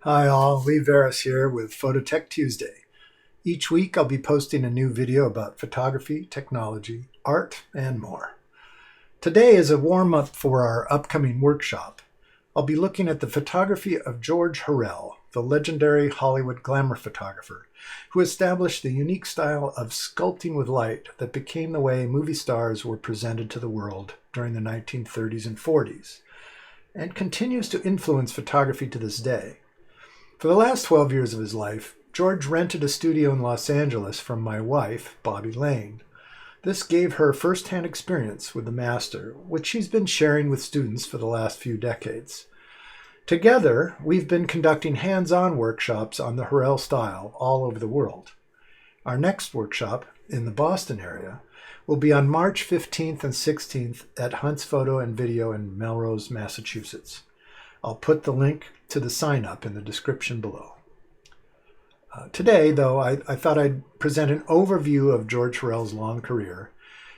Hi all, Lee Varis here with Phototech Tuesday. Each week I'll be posting a new video about photography, technology, art, and more. Today is a warm-up for our upcoming workshop. I'll be looking at the photography of George Hurrell, the legendary Hollywood glamour photographer, who established the unique style of sculpting with light that became the way movie stars were presented to the world during the 1930s and 40s, and continues to influence photography to this day. For the last 12 years of his life, George rented a studio in Los Angeles from my wife, Bobby Lane. This gave her first-hand experience with the master, which she's been sharing with students for the last few decades. Together, we've been conducting hands-on workshops on the Hurrell style all over the world. Our next workshop, in the Boston area, will be on March 15th and 16th at Hunt's Photo and Video in Melrose, Massachusetts. I'll put the link to the sign-up in the description below. Today, though, I thought I'd present an overview of George Hurrell's long career,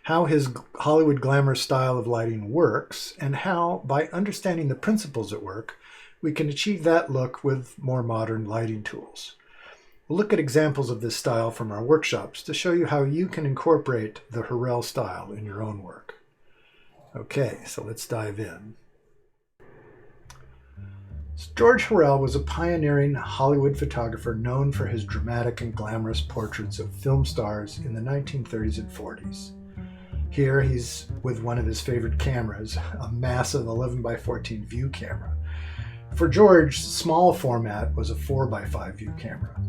how his Hollywood glamour style of lighting works, and how, by understanding the principles at work, we can achieve that look with more modern lighting tools. We'll look at examples of this style from our workshops to show you how you can incorporate the Hurrell style in your own work. Okay, so let's dive in. George Hurrell was a pioneering Hollywood photographer known for his dramatic and glamorous portraits of film stars in the 1930s and 40s. Here he's with one of his favorite cameras, a massive 11 by 14 view camera. For George, small format was a 4 by 5 view camera.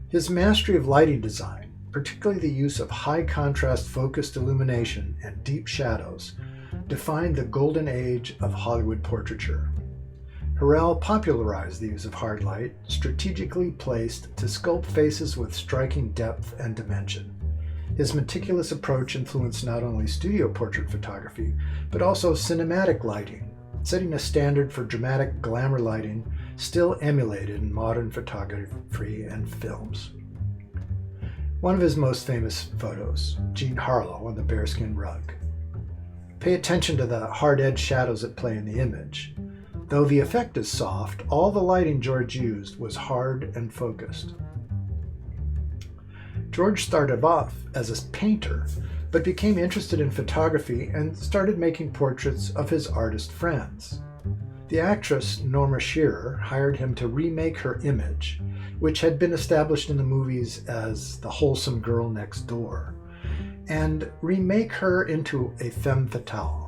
His mastery of lighting design, particularly the use of high contrast focused illumination and deep shadows, defined the golden age of Hollywood portraiture. Hurrell popularized the use of hard light, strategically placed to sculpt faces with striking depth and dimension. His meticulous approach influenced not only studio portrait photography, but also cinematic lighting, setting a standard for dramatic glamour lighting still emulated in modern photography and films. One of his most famous photos, Jean Harlow on the bearskin rug. Pay attention to the hard-edged shadows at play in the image. Though the effect is soft, all the lighting George used was hard and focused. George started off as a painter, but became interested in photography and started making portraits of his artist friends. The actress Norma Shearer hired him to remake her image, which had been established in the movies as the wholesome girl next door, and remake her into a femme fatale.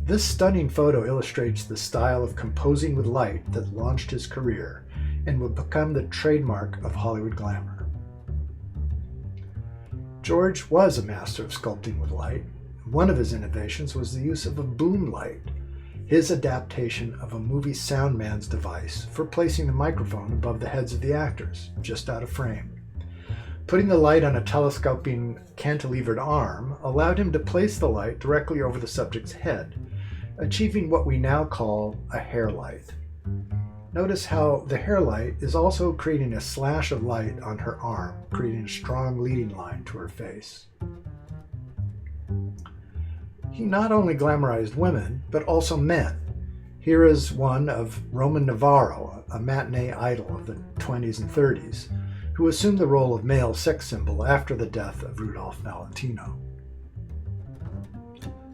This stunning photo illustrates the style of composing with light that launched his career and would become the trademark of Hollywood glamour. George was a master of sculpting with light. One of his innovations was the use of a boom light, his adaptation of a movie sound man's device for placing the microphone above the heads of the actors, just out of frame. Putting the light on a telescoping cantilevered arm allowed him to place the light directly over the subject's head, achieving what we now call a hair light. Notice how the hair light is also creating a slash of light on her arm, creating a strong leading line to her face. He not only glamorized women, but also men. Here is one of Roman Navarro, a matinee idol of the 20s and 30s, who assumed the role of male sex symbol after the death of Rudolph Valentino.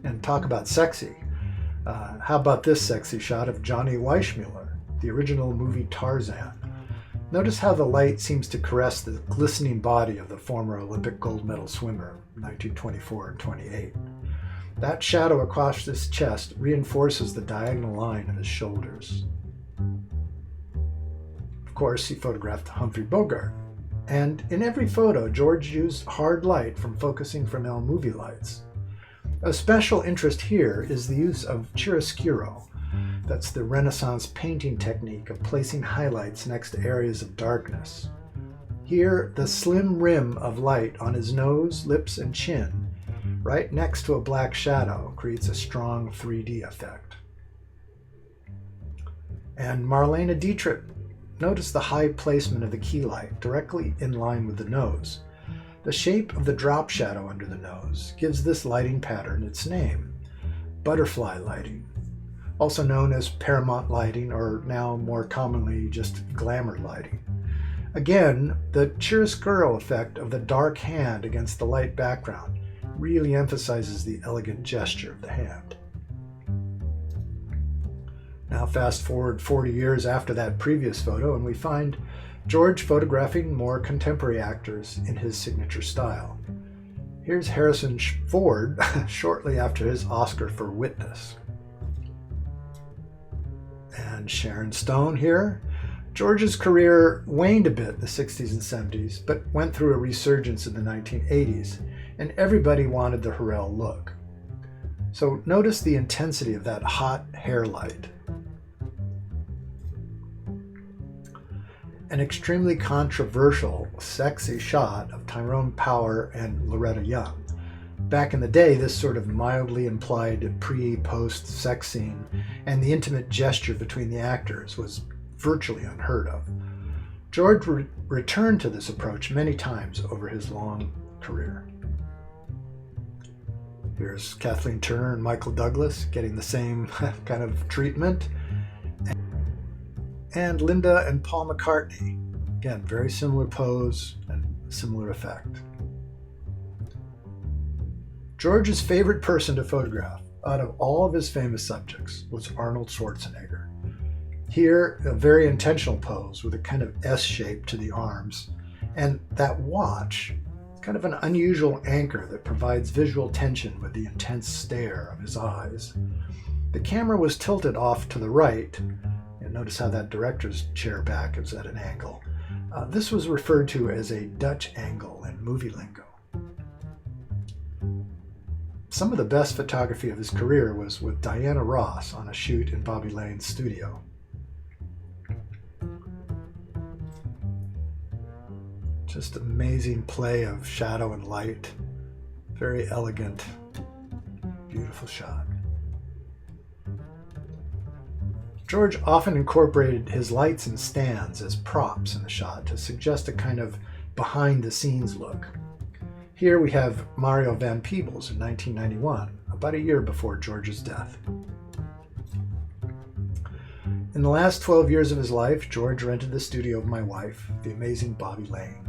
And talk about sexy. How about this sexy shot of Johnny Weissmuller, the original movie Tarzan? Notice how the light seems to caress the glistening body of the former Olympic gold medal swimmer, 1924 and 28. That shadow across his chest reinforces the diagonal line of his shoulders. Of course, he photographed Humphrey Bogart. And in every photo, George used hard light from focusing Fresnel movie lights. Of special interest here is the use of chiaroscuro. That's the Renaissance painting technique of placing highlights next to areas of darkness. Here, the slim rim of light on his nose, lips, and chin, right next to a black shadow, creates a strong 3D effect. And Marlene Dietrich, notice the high placement of the key light directly in line with the nose. The shape of the drop shadow under the nose gives this lighting pattern its name, butterfly lighting. also known as Paramount lighting, or now more commonly just glamour lighting. Again, the chiaroscuro effect of the dark hand against the light background really emphasizes the elegant gesture of the hand. Now fast forward 40 years after that previous photo, and we find George photographing more contemporary actors in his signature style. Here's Harrison Ford shortly after his Oscar for Witness. And Sharon Stone here. George's career waned a bit in the 60s and 70s, but went through a resurgence in the 1980s, and everybody wanted the Hurrell look. So notice the intensity of that hot hair light. An extremely controversial, sexy shot of Tyrone Power and Loretta Young. Back in the day, this sort of mildly implied pre-post sex scene and the intimate gesture between the actors was virtually unheard of. George returned to this approach many times over his long career. Here's Kathleen Turner and Michael Douglas getting the same kind of treatment. And Linda and Paul McCartney. Again, very similar pose and similar effect. George's favorite person to photograph out of all of his famous subjects was Arnold Schwarzenegger. Here, a very intentional pose with a kind of S shape to the arms, and that watch, kind of an unusual anchor that provides visual tension with the intense stare of his eyes. The camera was tilted off to the right. Notice how that director's chair back is at an angle. This was referred to as a Dutch angle in movie lingo. Some of the best photography of his career was with Diana Ross on a shoot in Bobby Lane's studio. Just amazing play of shadow and light. Very elegant, beautiful shot. George often incorporated his lights and stands as props in the shot to suggest a kind of behind-the-scenes look. Here we have Mario Van Peebles in 1991, about a year before George's death. In the last 12 years of his life, George rented the studio of my wife, the amazing Bobby Lane.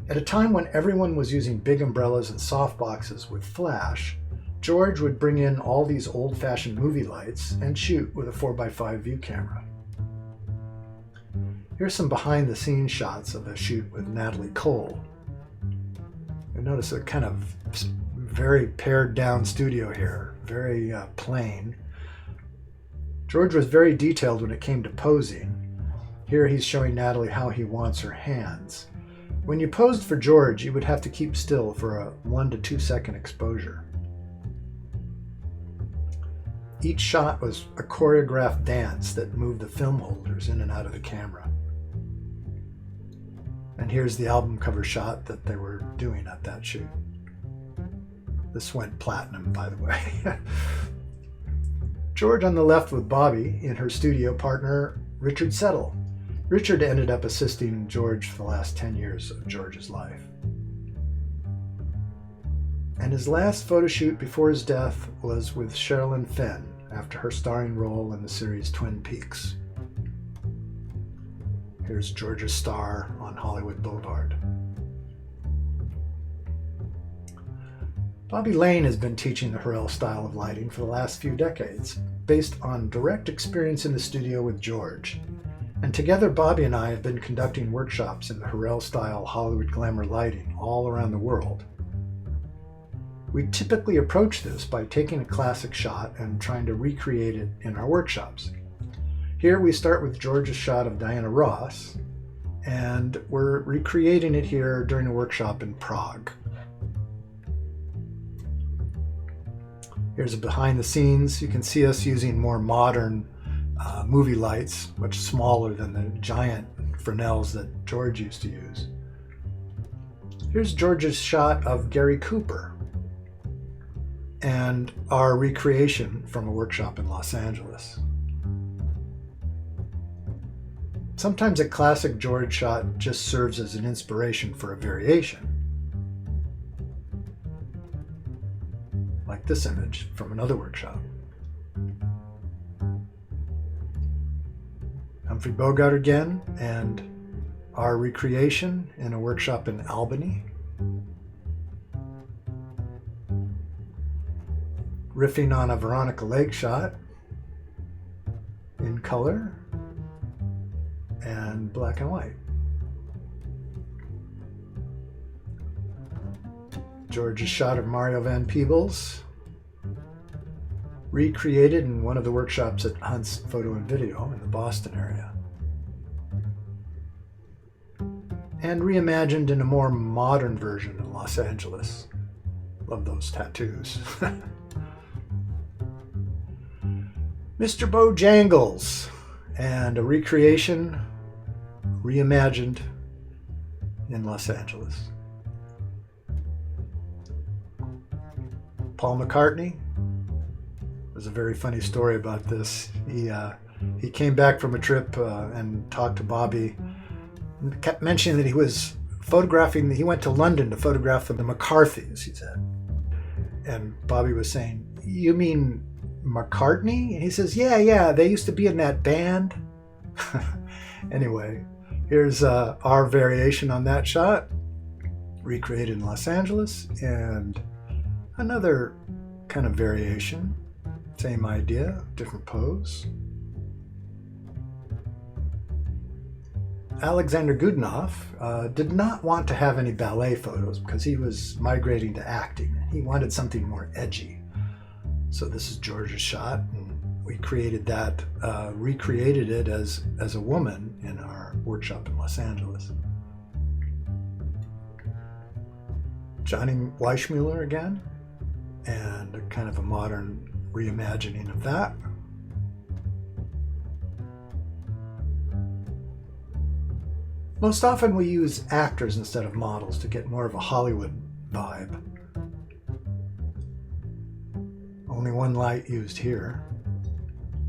At a time when everyone was using big umbrellas and softboxes with flash, George would bring in all these old-fashioned movie lights and shoot with a 4x5 view camera. Here's some behind-the-scenes shots of a shoot with Natalie Cole. You notice a kind of very pared-down studio here, very plain. George was very detailed when it came to posing. Here he's showing Natalie how he wants her hands. When you posed for George, you would have to keep still for a 1 to 2 second exposure. Each shot was a choreographed dance that moved the film holders in and out of the camera. And here's the album cover shot that they were doing at that shoot. This went platinum, by the way. George on the left with Bobby and her studio partner, Richard Settle. Richard ended up assisting George for the last 10 years of George's life. And his last photo shoot before his death was with Sherilyn Fenn after her starring role in the series Twin Peaks. Here's George's star on Hollywood Boulevard. Bobby Lane has been teaching the Hurrell style of lighting for the last few decades, based on direct experience in the studio with George. And together, Bobby and I have been conducting workshops in the Hurrell style Hollywood glamour lighting all around the world. We typically approach this by taking a classic shot and trying to recreate it in our workshops. Here we start with George's shot of Diana Ross, and we're recreating it here during a workshop in Prague. Here's a behind the scenes. You can see us using more modern movie lights, much smaller than the giant Fresnels that George used to use. Here's George's shot of Gary Cooper and our recreation from a workshop in Los Angeles. Sometimes a classic George shot just serves as an inspiration for a variation. Like this image from another workshop. Humphrey Bogart again, and our recreation in a workshop in Albany. Riffing on a Veronica Lake shot in color and black and white. George's shot of Mario Van Peebles, recreated in one of the workshops at Hunt's Photo and Video in the Boston area. And reimagined in a more modern version in Los Angeles. Love those tattoos. Mr. Bojangles, and a recreation, reimagined in Los Angeles. Paul McCartney. There's a very funny story about this. He came back from a trip and talked to Bobby, and kept mentioning that he was photographing. He went to London to photograph the McCarthys, he said. And Bobby was saying, "You mean McCartney?" And he says, yeah, they used to be in that band. Anyway, here's our variation on that shot, recreated in Los Angeles, and another kind of variation, same idea, different pose. Alexander Goodenough did not want to have any ballet photos because he was migrating to acting. He wanted something more edgy. So this is George's shot, and we created that, recreated it as a woman in our workshop in Los Angeles. Johnny Weissmuller again, and a kind of a modern reimagining of that. Most often we use actors instead of models to get more of a Hollywood vibe. Only one light used here.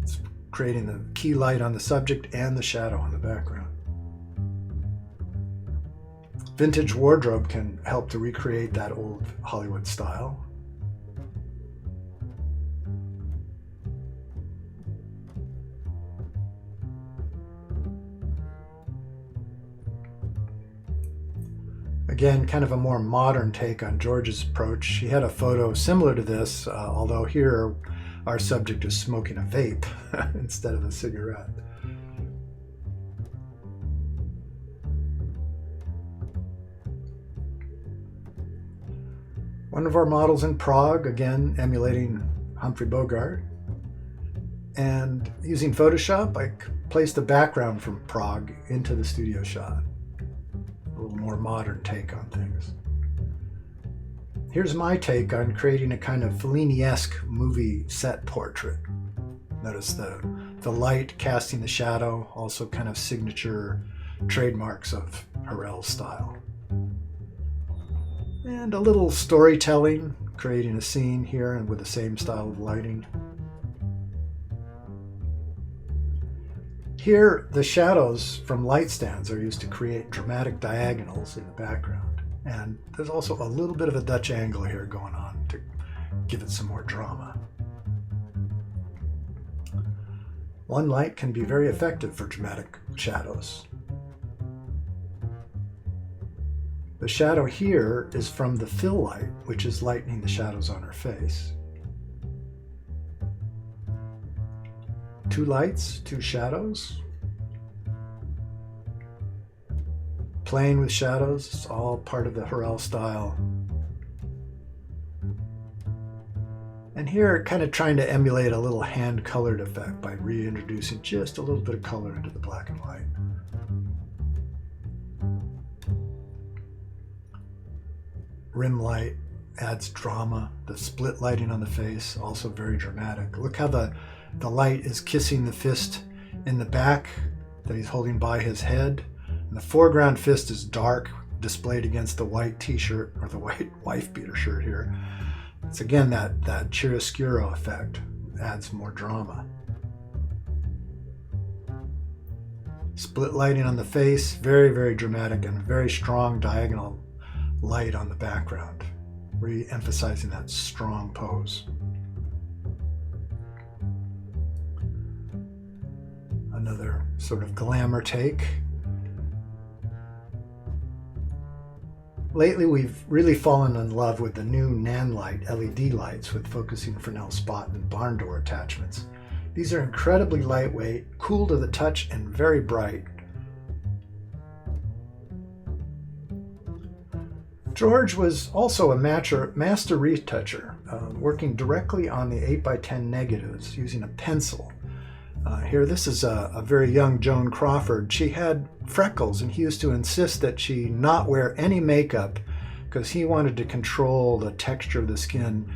It's creating the key light on the subject and the shadow on the background. Vintage wardrobe can help to recreate that old Hollywood style. Again, kind of a more modern take on George's approach. He had a photo similar to this, although here our subject is smoking a vape instead of a cigarette. One of our models in Prague, again emulating Humphrey Bogart. And using Photoshop, I placed a background from Prague into the studio shot. A little more modern take on things. Here's my take on creating a kind of Fellini-esque movie set portrait. Notice the light casting the shadow, also kind of signature trademarks of Hurrell's style. And a little storytelling, creating a scene here and with the same style of lighting. Here, the shadows from light stands are used to create dramatic diagonals in the background. And there's also a little bit of a Dutch angle here going on to give it some more drama. One light can be very effective for dramatic shadows. The shadow here is from the fill light, which is lightening the shadows on her face. Two lights, two shadows. Playing with shadows, it's all part of the Hurrell style. And here, kind of trying to emulate a little hand-colored effect by reintroducing just a little bit of color into the black and white. Rim light adds drama. The split lighting on the face, also very dramatic. Look how the light is kissing the fist in the back that he's holding by his head. And the foreground fist is dark, displayed against the white t-shirt, or the white wife beater shirt here. It's again that chiaroscuro effect, adds more drama. Split lighting on the face, very, very dramatic, and very strong diagonal light on the background, re-emphasizing that strong pose. Another sort of glamour take. Lately, we've really fallen in love with the new Nanlite LED lights with focusing Fresnel spot and barn door attachments. These are incredibly lightweight, cool to the touch, and very bright. George was also a master retoucher, working directly on the 8x10 negatives using a pencil. Here, this is a very young Joan Crawford. She had freckles, and he used to insist that she not wear any makeup because he wanted to control the texture of the skin,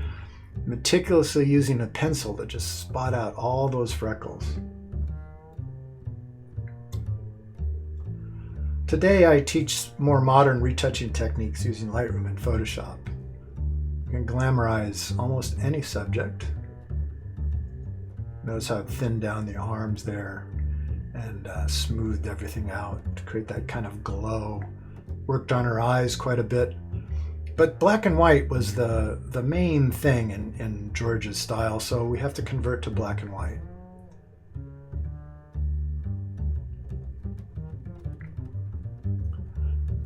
meticulously using a pencil to just spot out all those freckles. Today, I teach more modern retouching techniques using Lightroom and Photoshop. You can glamorize almost any subject. Notice how I've thinned down the arms there and smoothed everything out to create that kind of glow. Worked on her eyes quite a bit. But black and white was the main thing in George's style, so we have to convert to black and white.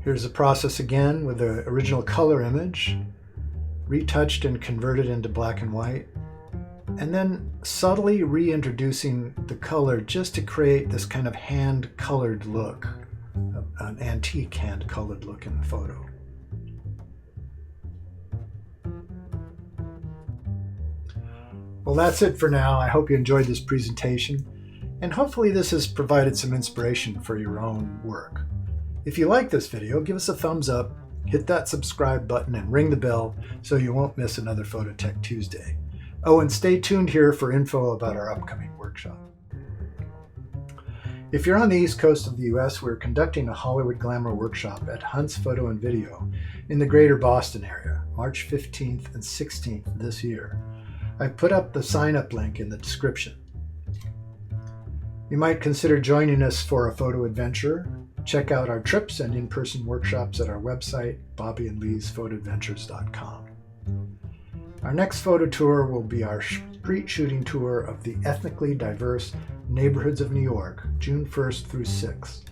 Here's the process again with the original color image, retouched and converted into black and white, and then subtly reintroducing the color just to create this kind of hand-colored look, an antique hand-colored look in the photo. Well, that's it for now. I hope you enjoyed this presentation, and hopefully this has provided some inspiration for your own work. If you like this video, give us a thumbs up, hit that subscribe button, and ring the bell so you won't miss another Phototech Tuesday. Oh, and stay tuned here for info about our upcoming workshop. If you're on the East Coast of the US, we're conducting a Hollywood Glamour workshop at Hunt's Photo and Video in the greater Boston area, March 15th and 16th this year. I've put up the sign-up link in the description. You might consider joining us for a photo adventure. Check out our trips and in-person workshops at our website, bobbyandleesphotoadventures.com. Our next photo tour will be our street shooting tour of the ethnically diverse neighborhoods of New York, June 1st through 6th.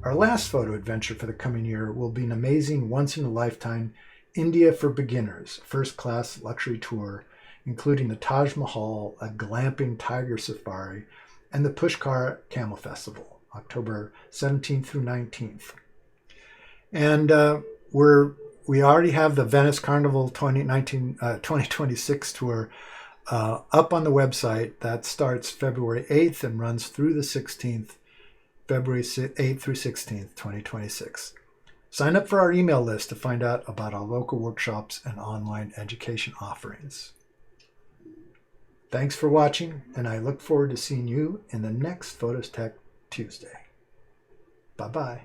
Our last photo adventure for the coming year will be an amazing once-in-a-lifetime India for beginners first-class luxury tour, including the Taj Mahal, a glamping tiger safari, and the Pushkar Camel Festival, October 17th through 19th. And we already have the Venice Carnival 2026 tour up on the website. That starts February 8th and runs through the 16th, February 8th through 16th, 2026. Sign up for our email list to find out about our local workshops and online education offerings. Thanks for watching, and I look forward to seeing you in the next Phototech Tuesday. Bye-bye.